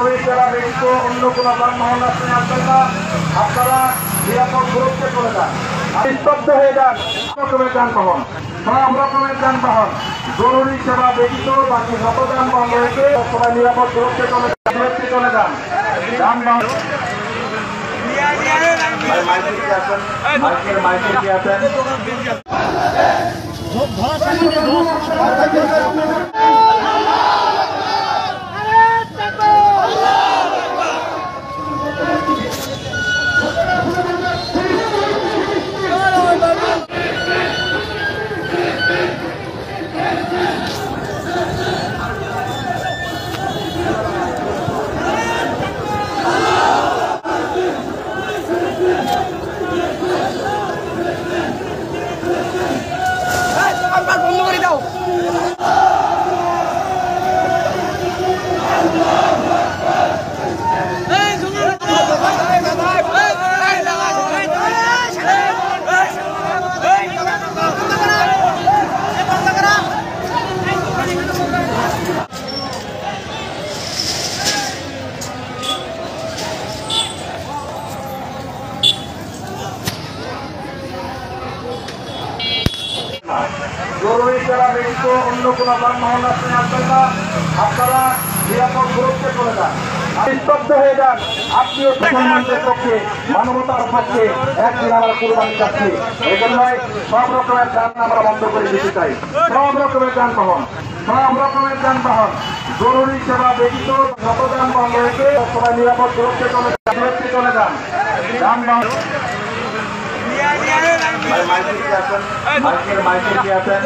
জরুরি সেবা ব্যতীত অন্য কোনো যানবাহন আপনি আসবেন না। আপনারা নিরাপদ সুরক্ষা করে যান, স্তব্ধ হয়ে যান। রকমের যানবাহন, সব রকমের যানবাহন জরুরি সেবা ব্যতীত বাকি যত যানবাহন রয়েছে সবাই নিরাপদ সুরক্ষা চলে যান। যানবাহন মাইকে কি আছেন? বন্ধ করে দাও। জরুরি সেবা ব্যতীত অন্য কোনো যানবাহন আপনি আসবেন না। আপনারা নিরাপদ সুরক্ষা করে যান, স্তব্ধ হয়ে যান। আত্মীয় সম্মানের পক্ষে, মানবতার পক্ষে একদিন আমরা কুরবানি যাচ্ছি। এই জন্যই সব রকমের যান আমরা বন্ধ করে দিতে চাই। সব রকমের যানবাহন জরুরি সেবা ব্যতীত যত যানবাহন রয়েছে সবাই নিরাপদ সুরক্ষা চলে যান। যানবাহন মাইকে কি আছেন?